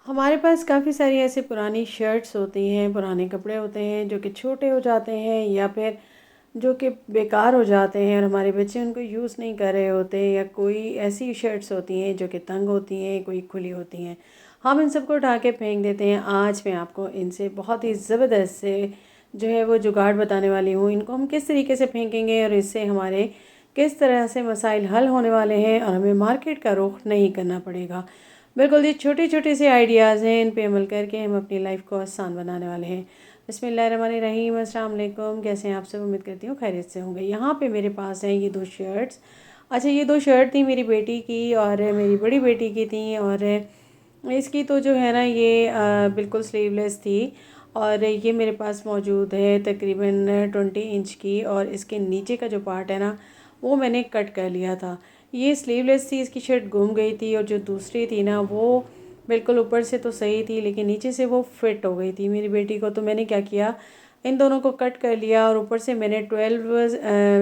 हमारे पास काफ़ी सारी ऐसी पुरानी शर्ट्स होती हैं, पुराने कपड़े होते हैं जो कि छोटे हो जाते हैं या फिर जो कि बेकार हो जाते हैं और हमारे बच्चे उनको यूज़ नहीं कर रहे होते, या कोई ऐसी शर्ट्स होती हैं जो कि तंग होती हैं, कोई खुली होती हैं। हम इन सबको उठा के फेंक देते हैं। आज मैं आपको इनसे बहुत ही ज़बरदस्त से जो है वो जुगाड़ बताने वाली हूँ। इनको हम किस तरीके से फेंकेंगे और इससे हमारे किस तरह से मसाइल हल होने वाले हैं और हमें मार्केट का रुख नहीं करना पड़ेगा। बिल्कुल जी, छोटे-छोटे से आइडियाज़ हैं, इन पे अमल करके हम अपनी लाइफ को आसान बनाने वाले हैं। बिस्मिल्लाहिर्रहमानिर्रहीम, अस्सलाम वालेकुम। कैसे हैं आप सब? उम्मीद करती हूँ खैरियत से होंगे। यहाँ पे मेरे पास हैं ये 2 शर्ट्स। अच्छा, ये 2 शर्ट थी मेरी बेटी की और मेरी बड़ी बेटी की थी, और इसकी तो जो है ना ये बिल्कुल स्लीवलेस थी, और ये मेरे पास मौजूद है तकरीबन 20 इंच की, और इसके नीचे का जो पार्ट है ना वो मैंने कट कर लिया था। ये स्लीवलेस थी, इसकी शर्ट गुम गई थी, और जो दूसरी थी ना वो बिल्कुल ऊपर से तो सही थी लेकिन नीचे से वो फिट हो गई थी मेरी बेटी को। तो मैंने क्या किया, इन दोनों को कट कर लिया और ऊपर से मैंने 12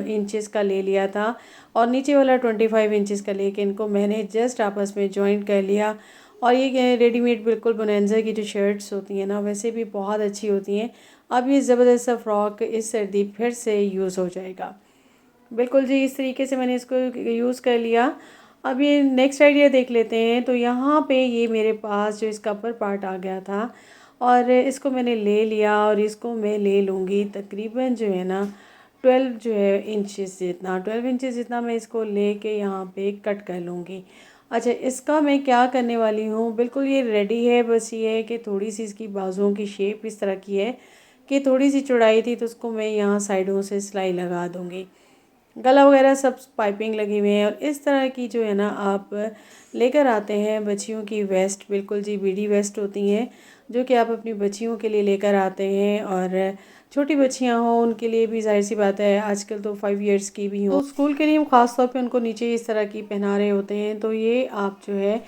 इंचेस का ले लिया था और नीचे वाला 25 इंचेस का लेके इनको मैंने जस्ट आपस में जॉइंट कर लिया। और ये रेडीमेड बिल्कुल बोनेंजा की जो शर्ट्स होती हैं ना वैसे भी बहुत अच्छी होती हैं। अब ये ज़बरदस्त सा फ्रॉक इस सर्दी फिर से यूज़ हो जाएगा। बिल्कुल जी, इस तरीके से मैंने इसको यूज़ कर लिया। अब ये नेक्स्ट आइडिया देख लेते हैं। तो यहाँ पे ये मेरे पास जो इसका अपर पार्ट आ गया था और इसको मैंने ले लिया, और इसको मैं ले लूँगी तकरीबन जो है ना 12 जो है इंचेस जितना, 12 इंचेस जितना मैं इसको लेके यहाँ पे कट कर लूँगी। अच्छा, इसका मैं क्या करने वाली हूँ, बिल्कुल ये रेडी है। बस ये है कि थोड़ी सी इसकी बाजुओं की शेप इस तरह की है कि थोड़ी सी चौड़ाई थी, तो उसको मैं यहाँ साइडों से सिलाई लगा दूँगी। गला वगैरह सब पाइपिंग लगी हुई है, और इस तरह की जो है ना आप लेकर आते हैं बच्चियों की वेस्ट, बिल्कुल जी बीडी वेस्ट होती हैं जो कि आप अपनी बच्चियों के लिए लेकर आते हैं। और छोटी बच्चियां हों उनके लिए भी जाहिर सी बात है, आजकल तो 5 इयर्स की भी हों तो स्कूल के लिए हम ख़ास तौर पे उनको नीचे इस तरह की पहना रहे होते हैं। तो ये आप जो है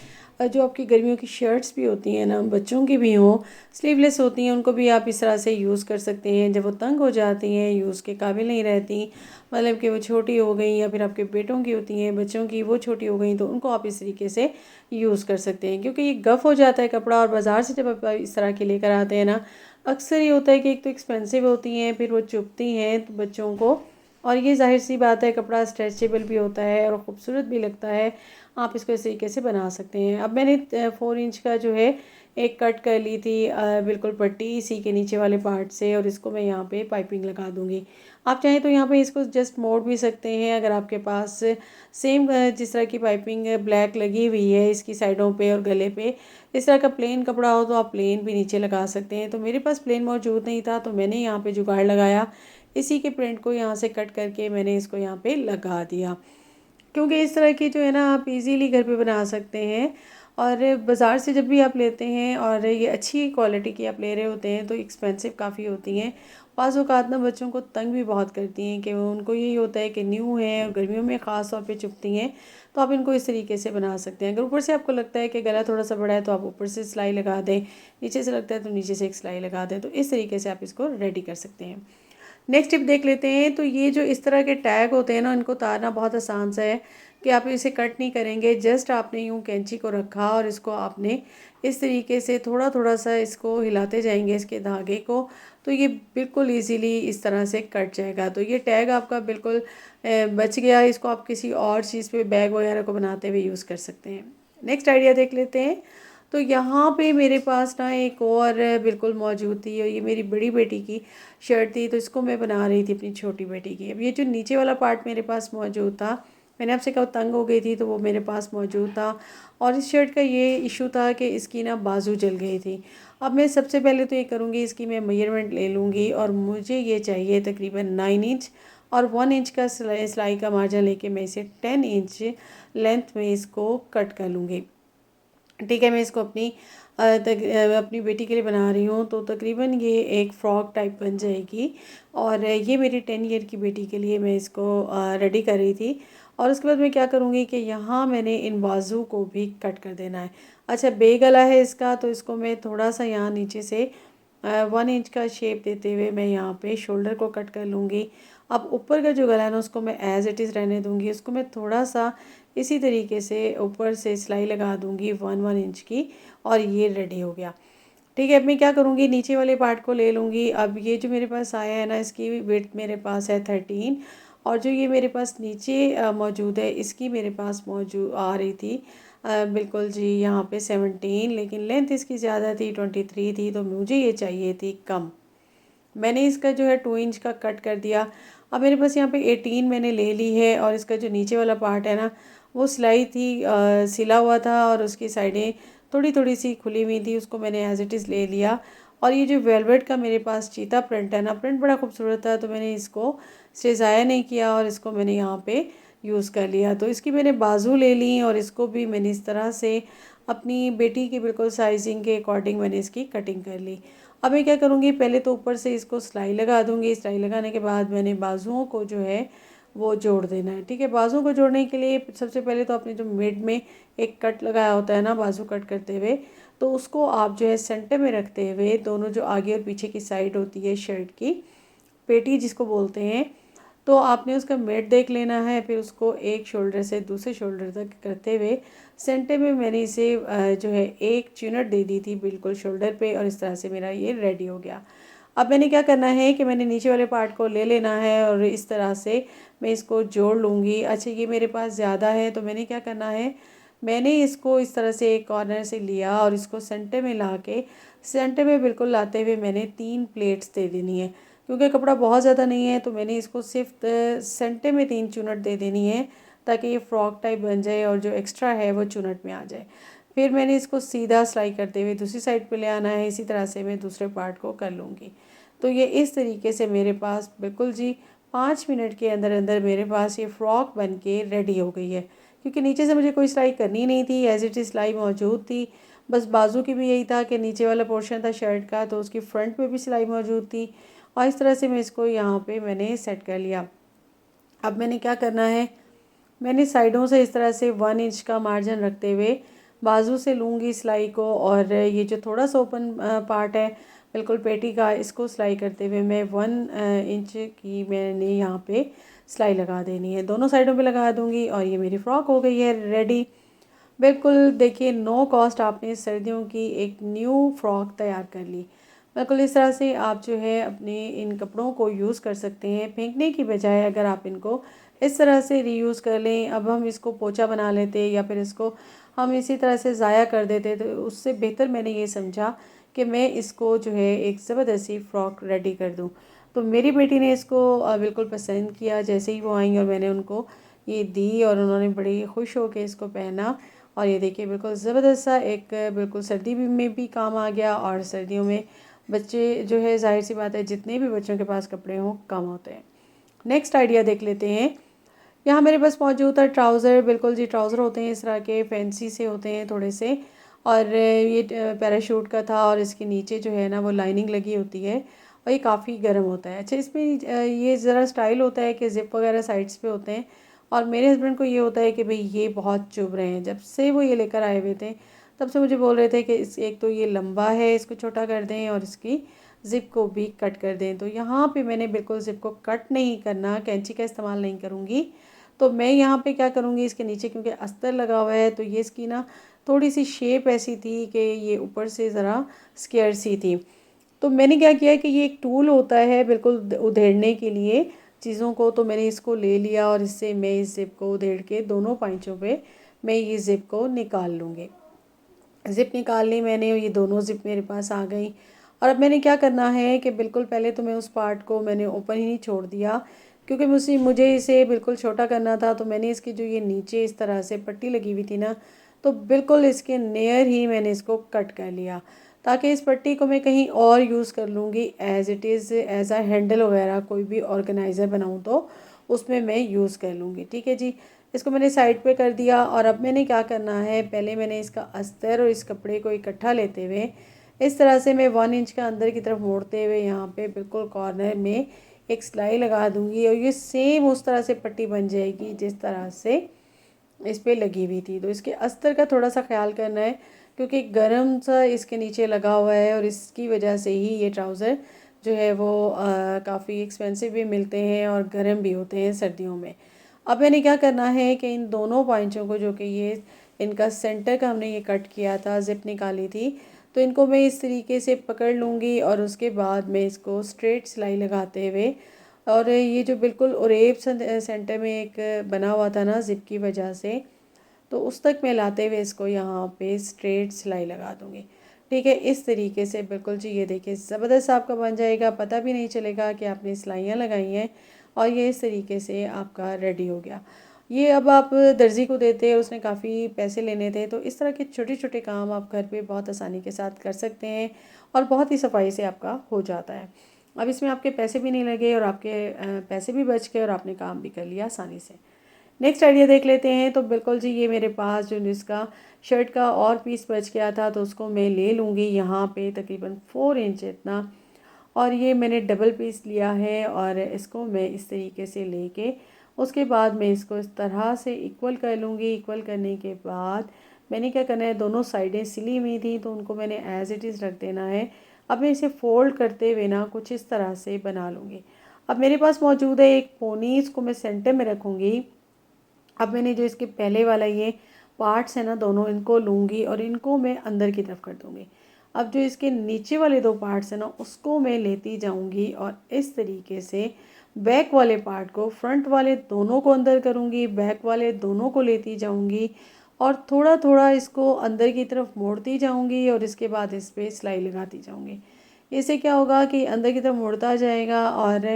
जो आपकी गर्मियों की शर्ट्स भी होती हैं ना, बच्चों की भी हों, स्लीवलेस होती हैं, उनको भी आप इस तरह से यूज़ कर सकते हैं। जब वो तंग हो जाती हैं, यूज़ के काबिल नहीं रहती, मतलब कि वो छोटी हो गई, या फिर आपके बेटों की होती हैं, बच्चों की वो छोटी हो गई, तो उनको आप इस तरीके से यूज़ कर सकते हैं। क्योंकि ये गफ़ हो जाता है कपड़ा, और बाज़ार से जब आप इस तरह के लेकर आते हैं ना, अक्सर ये होता है कि एक तो एक्सपेंसिव होती हैं, फिर वो चुभती हैं तो बच्चों को, और ये ज़ाहिर सी बात है कपड़ा स्ट्रेचेबल भी होता है और ख़ूबसूरत भी लगता है। आप इसको इस तरीके से बना सकते हैं। अब मैंने 4 इंच का जो है एक कट कर ली थी, बिल्कुल पट्टी इसी के नीचे वाले पार्ट से, और इसको मैं यहाँ पे पाइपिंग लगा दूँगी। आप चाहें तो यहाँ पे इसको जस्ट मोड़ भी सकते हैं। अगर आपके पास सेम जिस तरह की पाइपिंग ब्लैक लगी हुई है इसकी साइडों पे और गले पे, इस तरह का प्लेन कपड़ा हो तो आप प्लेन भी नीचे लगा सकते हैं। तो मेरे पास प्लेन मौजूद नहीं था, तो मैंने यहाँ पे जुगाड़ लगाया, इसी के प्रिंट को यहाँ से कट करके मैंने इसको यहाँ पे लगा दिया। क्योंकि इस तरह की जो है ना आप इजीली घर पे बना सकते हैं। और बाज़ार से जब भी आप लेते हैं और ये अच्छी क्वालिटी की आप ले रहे होते हैं तो एक्सपेंसिव काफ़ी होती हैं। बाज़ औक़ात ना बच्चों को तंग भी बहुत करती हैं कि वो उनको यही होता है कि न्यू है और गर्मियों में ख़ास तौर पे चुभती हैं। तो आप इनको इस तरीके से बना सकते हैं। अगर ऊपर से आपको लगता है कि गला थोड़ा-सा बड़ा है तो आप ऊपर से सिलाई लगा दें, नीचे से लगता है तो नीचे से एक सिलाई लगा दें। तो इस तरीके से आप इसको रेडी कर सकते हैं। नेक्स्ट टिप देख लेते हैं। तो ये जो इस तरह के टैग होते हैं ना, इनको उतारना बहुत आसान सा है कि आप इसे कट नहीं करेंगे। जस्ट आपने यूँ कैंची को रखा और इसको आपने इस तरीके से थोड़ा-थोड़ा सा इसको हिलाते जाएंगे इसके धागे को, तो ये बिल्कुल ईज़िली इस तरह से कट जाएगा। तो ये टैग आपका बिल्कुल बच गया। इसको आप किसी और चीज़ पे बैग वगैरह को बनाते हुए यूज़ कर सकते हैं। नेक्स्ट आइडिया देख लेते हैं। तो यहाँ पे मेरे पास ना एक और बिल्कुल मौजूद थी, और ये मेरी बड़ी बेटी की शर्ट थी, तो इसको मैं बना रही थी अपनी छोटी बेटी की। अब ये जो नीचे वाला पार्ट मेरे पास मौजूद था, मैंने आपसे कहा तंग हो गई थी तो वो मेरे पास मौजूद था, और इस शर्ट का ये इशू था कि इसकी ना बाजू जल गई थी। अब मैं सबसे पहले तो ये करूँगी, इसकी मैं मेजरमेंट ले लूँगी, और मुझे ये चाहिए तकरीबन 9 इंच, और 1 इंच का सिलाई का मार्जिन लेके मैं इसे 10 इंच लेंथ में इसको कट कर लूँगी। ठीक है, मैं इसको अपनी बेटी के लिए बना रही हूँ, तो तकरीबन ये एक फ़्रॉक टाइप बन जाएगी। और ये मेरी 10 ईयर की बेटी के लिए मैं इसको रेडी कर रही थी। और उसके बाद मैं क्या करूँगी कि यहाँ मैंने इन बाजू को भी कट कर देना है। अच्छा, बे गला है इसका, तो इसको मैं थोड़ा सा यहाँ नीचे से 1 इंच का शेप देते हुए मैं यहाँ पे शोल्डर को कट कर लूँगी। अब ऊपर का जो गला है ना उसको मैं एज़ इट इज़ रहने दूँगी। उसको मैं थोड़ा सा इसी तरीके से ऊपर से सिलाई लगा दूँगी 1 इंच की, और ये रेडी हो गया। ठीक है, अब मैं क्या करूँगी, नीचे वाले पार्ट को ले लूँगी। अब ये जो मेरे पास आया है ना, इसकी विड्थ मेरे पास है 13, और जो ये मेरे पास नीचे मौजूद है, इसकी मेरे पास आ रही थी बिल्कुल जी यहाँ पे 17, लेकिन लेंथ इसकी ज़्यादा थी, 23 थी, तो मुझे ये चाहिए थी कम। मैंने इसका जो है 2 इंच का कट कर दिया। अब मेरे पास यहाँ पे 18 मैंने ले ली है, और इसका जो नीचे वाला पार्ट है ना, वो सिलाई थी सिला हुआ था, और उसकी साइडें थोड़ी थोड़ी सी खुली हुई थी, उसको मैंने एज इट इज़ ले लिया। और ये जो वेलवेट का मेरे पास चीता प्रिंट है ना, प्रिंट बड़ा खूबसूरत था, तो मैंने इसको स्टिच ज़ाया नहीं किया, और इसको मैंने यहाँ पे यूज़ कर लिया। तो इसकी मैंने बाजू ले ली, और इसको भी मैंने इस तरह से अपनी बेटी की बिल्कुल साइजिंग के अकॉर्डिंग मैंने इसकी कटिंग कर ली। अब मैं क्या करूँगी, पहले तो ऊपर से इसको सिलाई लगा दूँगी। सिलाई लगाने के बाद मैंने बाजुओं को जो है वो जोड़ देना है। ठीक है, बाजुओं को जोड़ने के लिए सबसे पहले तो आपने जो मिड में एक कट लगाया होता है ना बाजू कट करते हुए, तो उसको आप जो है सेंटर में रखते हुए दोनों जो आगे और पीछे की साइड होती है शर्ट की, पेटी जिसको बोलते हैं, तो आपने उसका मेड देख लेना है। फिर उसको एक शोल्डर से दूसरे शोल्डर तक करते हुए सेंटर में मैंने इसे जो है एक चुनट दे दी थी बिल्कुल शोल्डर पे, और इस तरह से मेरा ये रेडी हो गया। अब मैंने क्या करना है कि मैंने नीचे वाले पार्ट को ले लेना है, और इस तरह से मैं इसको जोड़ लूँगी। अच्छा, ये मेरे पास ज़्यादा है, तो मैंने क्या करना है, मैंने इसको इस तरह से एक कॉर्नर से लिया, और इसको सेंटर में ला के सेंटर में बिल्कुल लाते हुए मैंने 3 प्लेट्स दे देनी है। क्योंकि कपड़ा बहुत ज़्यादा नहीं है, तो मैंने इसको सिर्फ सेंटर में 3 चुनट दे देनी है, ताकि ये फ्रॉक टाइप बन जाए, और जो एक्स्ट्रा है वो चुनट में आ जाए। फिर मैंने इसको सीधा सिलाई करते हुए दूसरी साइड पे ले आना है। इसी तरह से मैं दूसरे पार्ट को कर लूँगी। तो ये इस तरीके से मेरे पास बिल्कुल जी 5 मिनट के अंदर अंदर मेरे पास ये फ़्रॉक बन के रेडी हो गई है। क्योंकि नीचे से मुझे कोई सिलाई करनी नहीं थी, एज़ इट इज़ सिलाई मौजूद थी। बस बाजू की भी यही था कि नीचे वाला पोर्शन था शर्ट का, तो उसकी फ्रंट में भी सिलाई मौजूद थी, और इस तरह से मैं इसको यहाँ पे मैंने सेट कर लिया। अब मैंने क्या करना है, मैंने साइडों से इस तरह से 1 इंच का मार्जिन रखते हुए बाजू से लूँगी सिलाई को, और ये जो थोड़ा सा ओपन पार्ट है बिल्कुल पेटी का, इसको सिलाई करते हुए मैं 1 इंच की मैंने यहाँ पे सिलाई लगा देनी है। दोनों साइडों पे लगा दूँगी, और ये मेरी फ़्रॉक हो गई है रेडी। बिल्कुल देखिए, नो कॉस्ट आपने सर्दियों की एक न्यू फ्रॉक तैयार कर ली। बिल्कुल इस तरह से आप जो है अपने इन कपड़ों को यूज़ कर सकते हैं। फेंकने की बजाय अगर आप इनको इस तरह से रीयूज़ कर लें, अब हम इसको पोंछा बना लेते या फिर इसको हम इसी तरह से ज़ाया कर देते, तो उससे बेहतर मैंने ये समझा कि मैं इसको जो है एक ज़बरदस्ती फ़्रॉक रेडी कर दूँ। तो मेरी बेटी ने इसको बिल्कुल पसंद किया। जैसे ही वो आई और मैंने उनको ये दी, और उन्होंने बड़ी खुश होकर इसको पहना, और ये देखिए बिल्कुल ज़बरदस्त सा एक बिल्कुल सर्दी में भी काम आ गया। और सर्दियों में बच्चे जो है, ज़ाहिर सी बात है, जितने भी बच्चों के पास कपड़े हों कम होते हैं। नेक्स्ट आइडिया देख लेते हैं। यहाँ मेरे पास मौजूद था ट्राउज़र। बिल्कुल जी, ट्राउज़र होते हैं इस तरह के, फैंसी से होते हैं थोड़े से, और ये पैराशूट का था, और इसके नीचे जो है ना वो लाइनिंग लगी होती है, और ये काफ़ी गर्म होता है। अच्छा, इसमें ये ज़रा स्टाइल होता है कि ज़िप वगैरह साइड्स पे होते हैं, और मेरे हस्बैंड को ये होता है कि भाई ये बहुत चुभ रहे हैं। जब से वो ये लेकर आए हुए थे, तब से मुझे बोल रहे थे कि इस एक तो ये लंबा है, इसको छोटा कर दें, और इसकी ज़िप को भी कट कर दें। तो यहाँ पे मैंने बिल्कुल ज़िप को कट नहीं करना, कैंची का इस्तेमाल नहीं करूँगी। तो मैं यहाँ पे क्या करूँगी, इसके नीचे क्योंकि अस्तर लगा हुआ है, तो ये इसकी ना थोड़ी सी शेप ऐसी थी कि ये ऊपर से ज़रा स्क्वायर सी थी। तो मैंने क्या किया कि ये एक टूल होता है बिल्कुल उधेड़ने के लिए चीज़ों को, तो मैंने इसको ले लिया, और इससे मैं इस ज़िप को उधेड़ के दोनों पाँचों पे मैं ये ज़िप को निकाल लूँगी। ज़िप निकाल ली मैंने, ये दोनों ज़िप मेरे पास आ गई। और अब मैंने क्या करना है कि बिल्कुल पहले तो मैं उस पार्ट को मैंने ओपन ही नहीं छोड़ दिया, क्योंकि मुझे इसे बिल्कुल छोटा करना था। तो मैंने इसकी जो ये नीचे इस तरह से पट्टी लगी हुई थी ना, तो बिल्कुल इसके नियर ही मैंने इसको कट कर लिया, ताकि इस पट्टी को मैं कहीं और यूज़ कर लूँगी as it is, as a handle वगैरह कोई भी ऑर्गेनाइज़र बनाऊँ तो उसमें मैं यूज़ कर लूँगी। ठीक है जी, इसको मैंने साइड पे कर दिया। और अब मैंने क्या करना है, पहले मैंने इसका अस्तर और इस कपड़े को इकट्ठा लेते हुए इस तरह से मैं 1 इंच का अंदर की तरफ मोड़ते हुए यहाँ पे बिल्कुल कॉर्नर में एक सिलाई लगा दूँगी, और ये सेम उस तरह से पट्टी बन जाएगी जिस तरह से इस पे लगी हुई थी। तो इसके अस्तर का थोड़ा सा ख्याल करना है, क्योंकि गर्म सा इसके नीचे लगा हुआ है, और इसकी वजह से ही ये ट्राउज़र जो है वो काफ़ी एक्सपेंसिव भी मिलते हैं और गर्म भी होते हैं सर्दियों में। अब मैंने क्या करना है कि इन दोनों पॉइंटों को, जो कि ये इनका सेंटर का हमने ये कट किया था, ज़िप निकाली थी, तो इनको मैं इस तरीके से पकड़ लूँगी और उसके बाद मैं इसको स्ट्रेट सिलाई लगाते हुए, और ये जो बिल्कुल ओरेब सेंटर में एक बना हुआ था ना ज़िप की वजह से, तो उस तक मैं लाते हुए इसको यहाँ पे स्ट्रेट सिलाई लगा दूँगी। ठीक है, इस तरीके से बिल्कुल जी ये देखिए ज़बरदस्त आपका बन जाएगा, पता भी नहीं चलेगा कि आपने सिलाइयाँ लगाई हैं, और ये इस तरीके से आपका रेडी हो गया। ये अब आप दर्जी को देते हैं, उसने काफ़ी पैसे लेने थे, तो इस तरह के छोटे छोटे काम आप घर पे बहुत आसानी के साथ कर सकते हैं और बहुत ही सफाई से आपका हो जाता है। अब इसमें आपके पैसे भी नहीं लगे और आपके पैसे भी बच गए और आपने काम भी कर लिया आसानी से। नेक्स्ट आइडिया देख लेते हैं। तो बिल्कुल जी ये मेरे पास जो इसका शर्ट का और पीस बच गया था, तो उसको मैं ले लूँगी यहाँ पे तकरीबन 4 इंच इतना, और ये मैंने डबल पीस लिया है और इसको मैं इस तरीके से लेके उसके बाद मैं इसको इस तरह से इक्वल कर लूँगी। इक्वल करने के बाद मैंने क्या करना है, दोनों साइडें सिली हुई थी तो उनको मैंने एज़ इट इज़ रख देना है। अब मैं इसे फ़ोल्ड करते हुए ना कुछ इस तरह से बना लूँगी। अब मेरे पास मौजूद है एक पोनी, इसको मैं सेंटर में रखूँगी। अब मैंने जो इसके पहले वाला ये पार्ट्स है ना दोनों, इनको लूँगी और इनको मैं अंदर की तरफ कर दूँगी। अब जो इसके नीचे वाले 2 पार्ट्स हैं ना, उसको मैं लेती जाऊँगी और इस तरीके से बैक वाले पार्ट को, फ्रंट वाले दोनों को अंदर करूँगी, बैक वाले दोनों को लेती जाऊँगी और थोड़ा थोड़ा इसको अंदर की तरफ मोड़ती जाऊँगी और इसके बाद इस पर सिलाई लगाती जाऊँगी। इससे क्या होगा कि अंदर की तरफ मुड़ता जाएगा और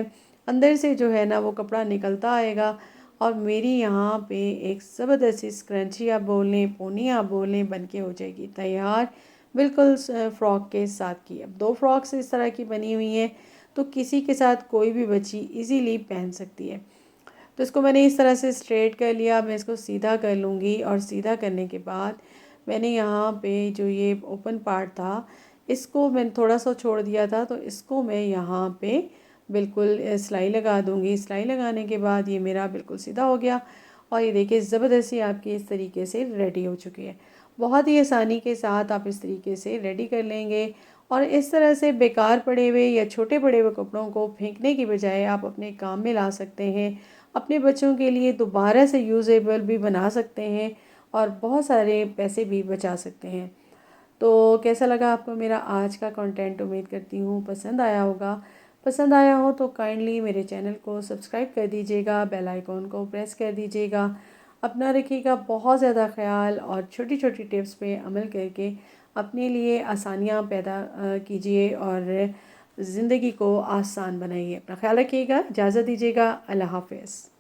अंदर से जो है ना वो कपड़ा निकलता आएगा, और मेरी यहाँ पे एक ज़बरदस्त सी स्क्रंची आप बोल लें, पोनी आप बोल लें, बन के हो जाएगी तैयार, बिल्कुल फ़्रॉक के साथ की। अब 2 फ्रॉक्स इस तरह की बनी हुई हैं, तो किसी के साथ कोई भी बच्ची इजीली पहन सकती है। तो इसको मैंने इस तरह से स्ट्रेट कर लिया। मैं इसको सीधा कर लूँगी और सीधा करने के बाद मैंने यहाँ पे जो ये ओपन पार्ट था, इसको मैंने थोड़ा सा छोड़ दिया था, तो इसको मैं यहाँ पे बिल्कुल सिलाई लगा दूँगी। सिलाई लगाने के बाद ये मेरा बिल्कुल सीधा हो गया और ये देखिए ज़बरदस्ती आपकी इस तरीके से रेडी हो चुकी है। बहुत ही आसानी के साथ आप इस तरीके से रेडी कर लेंगे और इस तरह से बेकार पड़े हुए या छोटे पड़े हुए कपड़ों को फेंकने की बजाय आप अपने काम में ला सकते हैं। अपने बच्चों के लिए दोबारा से यूज़ेबल भी बना सकते हैं और बहुत सारे पैसे भी बचा सकते हैं। तो कैसा लगा आपको मेरा आज का कंटेंट? उम्मीद करती हूँ पसंद आया होगा। पसंद आया हो तो काइंडली मेरे चैनल को सब्सक्राइब कर दीजिएगा, बेल आइकॉन को प्रेस कर दीजिएगा। अपना रखिएगा बहुत ज़्यादा ख्याल और छोटी छोटी टिप्स पे अमल करके अपने लिए आसानियाँ पैदा कीजिए और ज़िंदगी को आसान बनाइए। अपना ख्याल रखिएगा, इजाज़त दीजिएगा। अल्लाह हाफ़िज़।